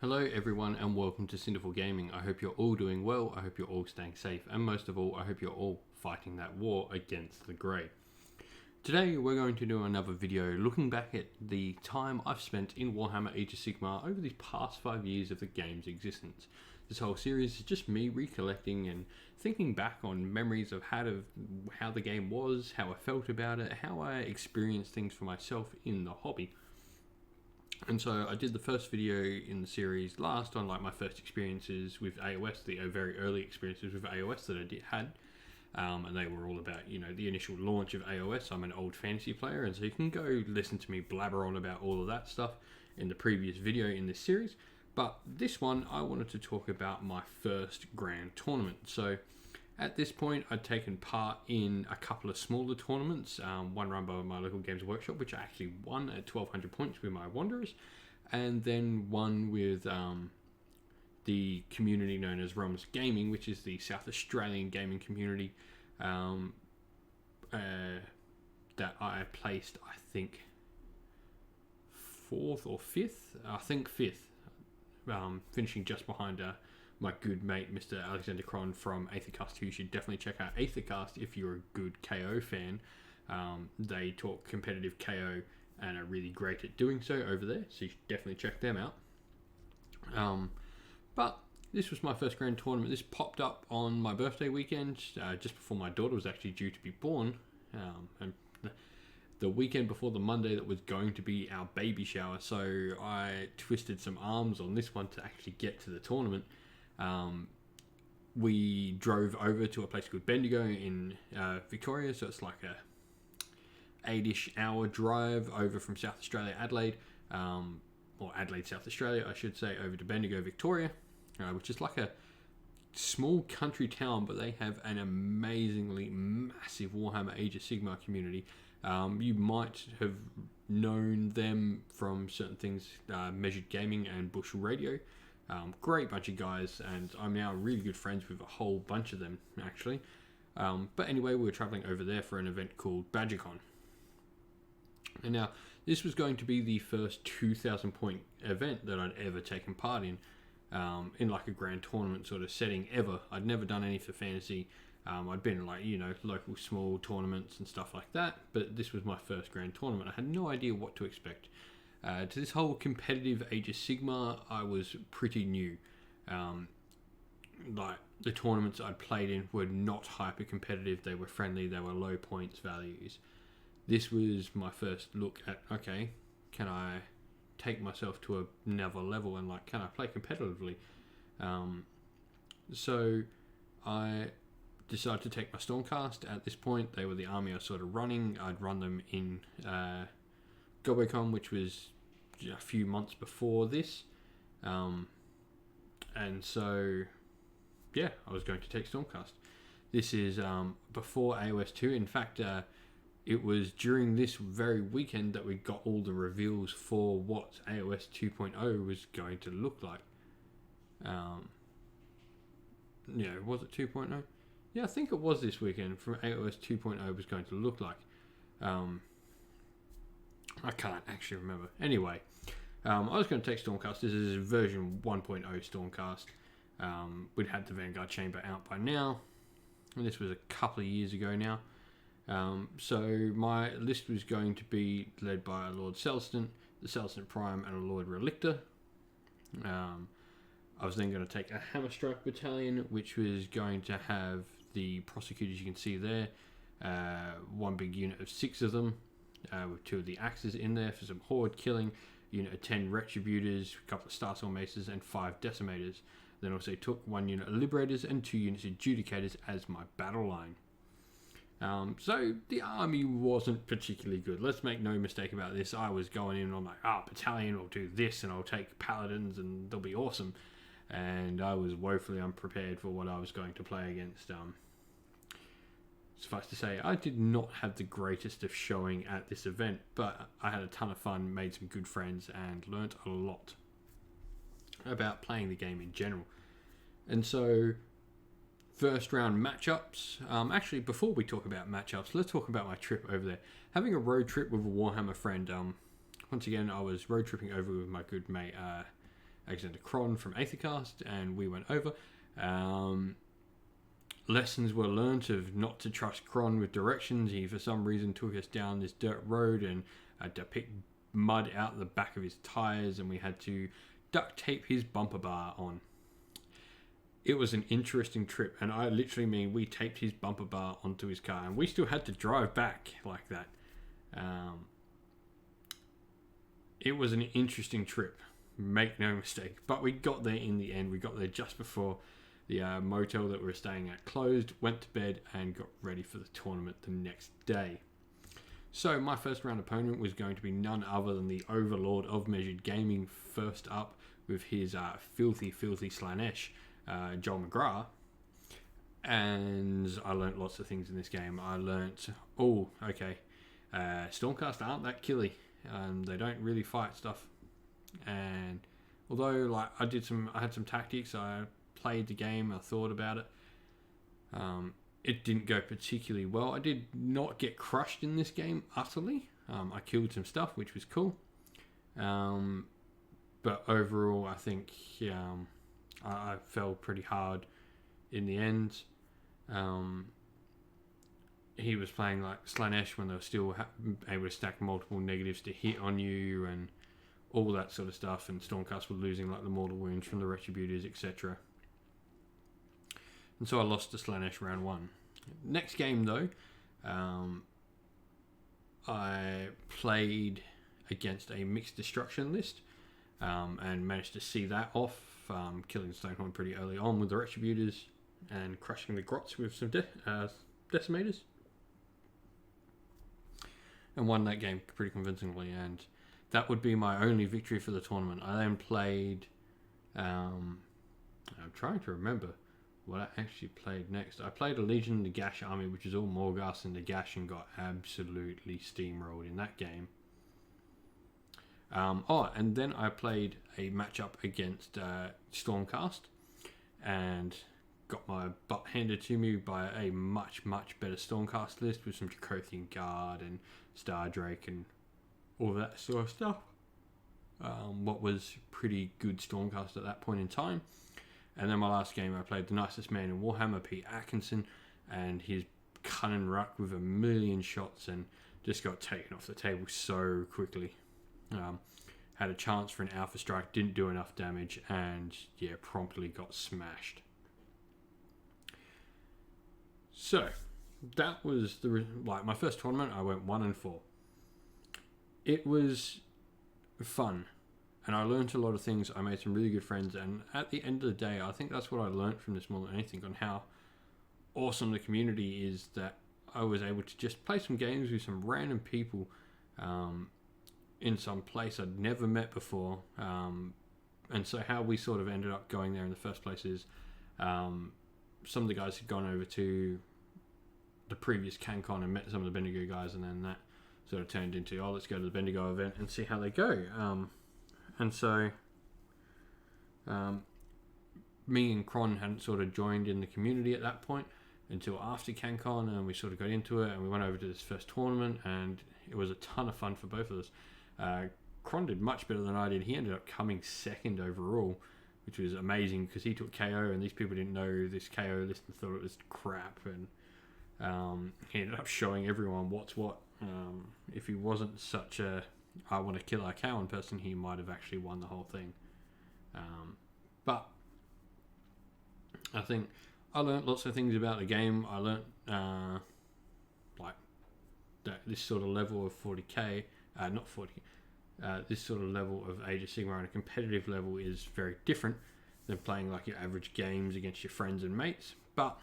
Hello everyone and welcome to Cinderful Gaming. I hope you're all doing well, I hope you're all staying safe, and most of all, I hope you're all fighting that war against the grey. Today we're going to do another video looking back at the time I've spent in Warhammer Age of Sigmar over these past 5 years of the game's existence. This whole series is just me recollecting and thinking back on memories of how the game was, how I felt about it, how I experienced things for myself in the hobby. And so I did the first video in the series last on like my first experiences with AOS, the very early experiences with AOS that I had. And they were all about, the initial launch of AOS. I'm an old fantasy player, and so you can go listen to me blabber on about all of that stuff in the previous video in this series. But this one, I wanted to talk about my first grand tournament. So at this point, I'd taken part in a couple of smaller tournaments, one run by my local games workshop, which I actually won at 1200 points with my Wanderers, and then one with the community known as Rums Gaming, which is the South Australian gaming community that I placed, I think, 4th or 5th? I think 5th, finishing just behind my good mate, Mr. Alexander Cron from Aethercast, who you should definitely check out Aethercast if you're a good KO fan. They talk competitive KO and are really great at doing so over there, so you should definitely check them out. But this was my first grand tournament. This popped up on my birthday weekend, just before my daughter was actually due to be born, and the weekend before the Monday that was going to be our baby shower. So I twisted some arms on this one to actually get to the tournament. We drove over to a place called Bendigo in Victoria, so it's like a 8-ish hour drive over from South Australia, Adelaide, or Adelaide, South Australia, I should say, over to Bendigo, Victoria, which is like a small country town, but they have an amazingly massive Warhammer Age of Sigmar community. You might have known them from certain things, Measured Gaming and Bush Radio. Great bunch of guys, and I'm now really good friends with a whole bunch of them, actually. But anyway, we were traveling over there for an event called BadgerCon. And now, this was going to be the first 2,000 point event that I'd ever taken part in like a grand tournament sort of setting ever. I'd never done any for fantasy. I'd been in like, local small tournaments and stuff like that, but this was my first grand tournament. I had no idea what to expect. To this whole competitive Age of Sigmar, I was pretty new. Like the tournaments I'd played in were not hyper competitive. They were friendly. They were low points values. This was my first look at, okay, can I take myself to another level and can I play competitively? So I decided to take my Stormcast. At this point, they were the army I was sort of running. I'd run them in GoboCon, which was a few months before this, and so yeah, I was going to take Stormcast. This is before AOS 2. In fact, it was during this very weekend that we got all the reveals for what AOS 2.0 was going to look like. Was it 2.0? Yeah, I think it was this weekend from AOS 2.0 was going to look like. I can't actually remember. Anyway, I was going to take Stormcast. This is version 1.0 Stormcast. We'd had the Vanguard Chamber out by now, and this was a couple of years ago now. So my list was going to be led by a Lord Celston, the Celston Prime, and a Lord Relictor. I was then going to take a Hammerstrike Battalion, which was going to have the prosecutors you can see there, one big unit of 6 of them, with 2 of the axes in there for some horde killing, unit of 10 retributors, a couple of Starstorm Maces, and 5 decimators. Then also took 1 unit of liberators and 2 units of judicators as my battle line. So the army wasn't particularly good. Let's make no mistake about this. I was going in and I'm like, battalion will do this, and I'll take paladins and they'll be awesome. And I was woefully unprepared for what I was going to play against. Suffice to say, I did not have the greatest of showing at this event, but I had a ton of fun, made some good friends, and learnt a lot about playing the game in general. And so, first round matchups. Actually, before we talk about matchups, let's talk about my trip over there. Having a road trip with a Warhammer friend. Once again, I was road tripping over with my good mate Alexander Cron from Aethercast, and we went over. Lessons were learnt of not to trust Cron with directions. He, for some reason, took us down this dirt road and had to pick mud out the back of his tyres, and we had to duct tape his bumper bar on. It was an interesting trip, and I literally mean we taped his bumper bar onto his car, and we still had to drive back like that. It was an interesting trip, make no mistake, but we got there in the end. We got there just before the motel that we were staying at closed, went to bed, and got ready for the tournament the next day. So my first round opponent was going to be none other than the overlord of Measured Gaming, first up with his filthy Slanesh, Joel McGrath. And I learnt lots of things in this game. I learnt, Stormcast aren't that killy. They don't really fight stuff. And although I had some tactics, I played the game, I thought about it. It didn't go particularly well. I did not get crushed in this game utterly. I killed some stuff, which was cool. But overall, I think I fell pretty hard in the end. He was playing like Slanesh when they were still able to stack multiple negatives to hit on you and all that sort of stuff. And Stormcast were losing like the mortal wounds from the Retributors, etc. And so I lost to Slanesh round 1. Next game though, I played against a mixed destruction list and managed to see that off, killing Stonehorn pretty early on with the Retributors and crushing the Grots with some Decimators. And won that game pretty convincingly, and that would be my only victory for the tournament. I then played, I'm trying to remember what I actually played next. I played a Legion of Nagash army, which is all Morghast and Nagash, and got absolutely steamrolled in that game. And then I played a matchup against Stormcast, and got my butt handed to me by a much better Stormcast list with some Dracothian Guard and Star Drake and all that sort of stuff. What was pretty good Stormcast at that point in time. And then my last game, I played the nicest man in Warhammer, Pete Atkinson, and his Cunning Ruck with a million shots and just got taken off the table so quickly. Had a chance for an Alpha Strike, didn't do enough damage, and promptly got smashed. So that was my first tournament. I went 1-4. It was fun, and I learned a lot of things. I made some really good friends, and at the end of the day, I think that's what I learned from this more than anything, on how awesome the community is, that I was able to just play some games with some random people in some place I'd never met before. And so how we sort of ended up going there in the first place is some of the guys had gone over to the previous CanCon and met some of the Bendigo guys, and then that sort of turned into, let's go to the Bendigo event and see how they go. And so me and Cron hadn't sort of joined in the community at that point until after CanCon, and we sort of got into it, and we went over to this first tournament, and it was a ton of fun for both of us. Cron did much better than I did. He ended up coming second overall, which was amazing because he took KO, and these people didn't know this KO list and thought it was crap, and he ended up showing everyone what's what. If he wasn't such a I want to kill our Cowan person, he might have actually won the whole thing. But I think I learned lots of things about the game. I learned that this sort of level of 40k, this sort of level of Age of Sigmar on a competitive level is very different than playing like your average games against your friends and mates, but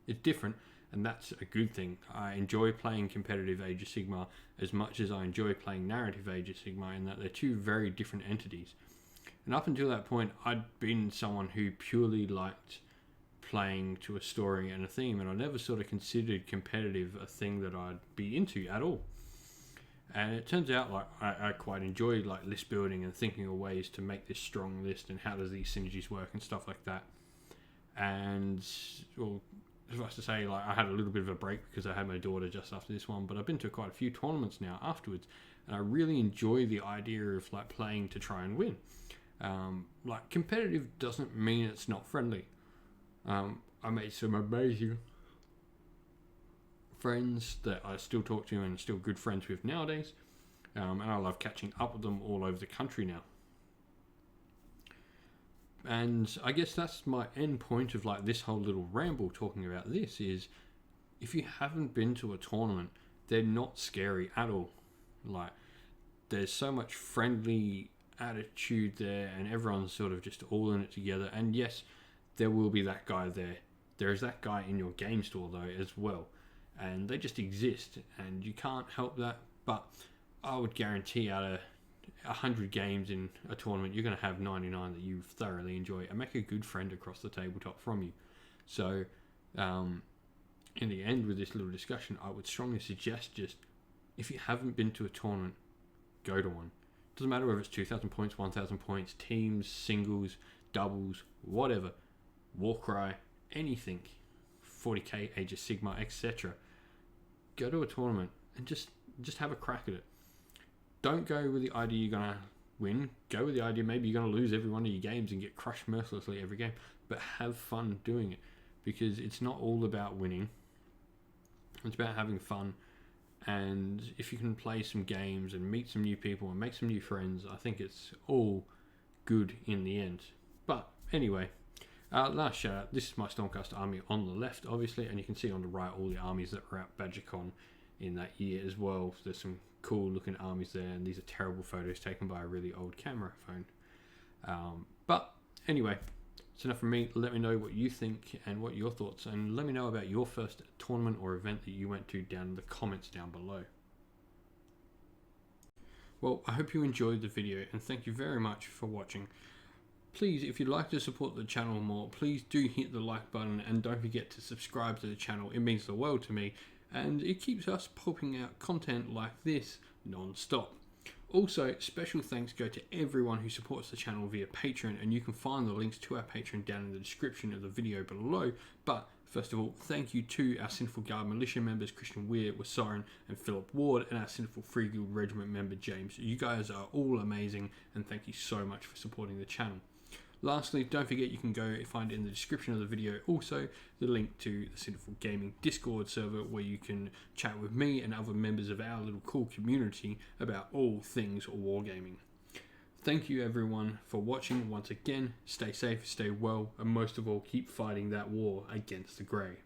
it's different, and that's a good thing. I enjoy playing competitive Age of Sigmar as much as I enjoy playing narrative Age of Sigmar, in that they're two very different entities. And up until that point, I'd been someone who purely liked playing to a story and a theme, and I never sort of considered competitive a thing that I'd be into at all. And it turns out like I quite enjoy like list building and thinking of ways to make this strong list and how does these synergies work and stuff like that. And well, suffice to say, like I had a little bit of a break because I had my daughter just after this one, but I've been to quite a few tournaments now afterwards, and I really enjoy the idea of like playing to try and win. Like, competitive doesn't mean it's not friendly. I made some amazing friends that I still talk to and still good friends with nowadays. And I love catching up with them all over the country now. And I guess that's my end point of like this whole little ramble talking about this is, if you haven't been to a tournament, they're not scary at all. Like, there's so much friendly attitude there, and everyone's sort of just all in it together. And yes, there will be that guy there. There is that guy in your game store though as well, and they just exist, and you can't help that. But I would guarantee out of 100 games in a tournament, you're going to have 99 that you thoroughly enjoy and make a good friend across the tabletop from you. So in the end, with this little discussion, I would strongly suggest, just if you haven't been to a tournament, go to one. Doesn't matter whether it's 2,000 points, 1,000 points, teams, singles, doubles, whatever, Warcry, anything, 40k, Age of Sigmar, etc. Go to a tournament and just have a crack at it. Don't go with the idea you're going to win. Go with the idea maybe you're going to lose every one of your games and get crushed mercilessly every game. But have fun doing it, because it's not all about winning. It's about having fun. And if you can play some games and meet some new people and make some new friends, I think it's all good in the end. But anyway, last shout out. This is my Stormcast army on the left, obviously, and you can see on the right all the armies that were at BadgerCon in that year as well. There's some cool looking armies there, and these are terrible photos taken by a really old camera phone. But anyway, it's enough from me. Let me know what you think and what your thoughts, and let me know about your first tournament or event that you went to down in the comments down below. Well, I hope you enjoyed the video, and thank you very much for watching. Please, if you'd like to support the channel more, please do hit the like button, and don't forget to subscribe to the channel. It means the world to me, and it keeps us popping out content like this non-stop. Also, special thanks go to everyone who supports the channel via Patreon, and you can find the links to our Patreon down in the description of the video below. But first of all, thank you to our Sinful Guard Militia members Christian Weir, Wasarin and Philip Ward, and our Sinful Free Guild Regiment member James. You guys are all amazing, and thank you so much for supporting the channel. Lastly, don't forget you can go find in the description of the video also the link to the Sinful Gaming Discord server, where you can chat with me and other members of our little cool community about all things wargaming. Thank you everyone for watching once again. Stay safe, stay well, and most of all, keep fighting that war against the grey.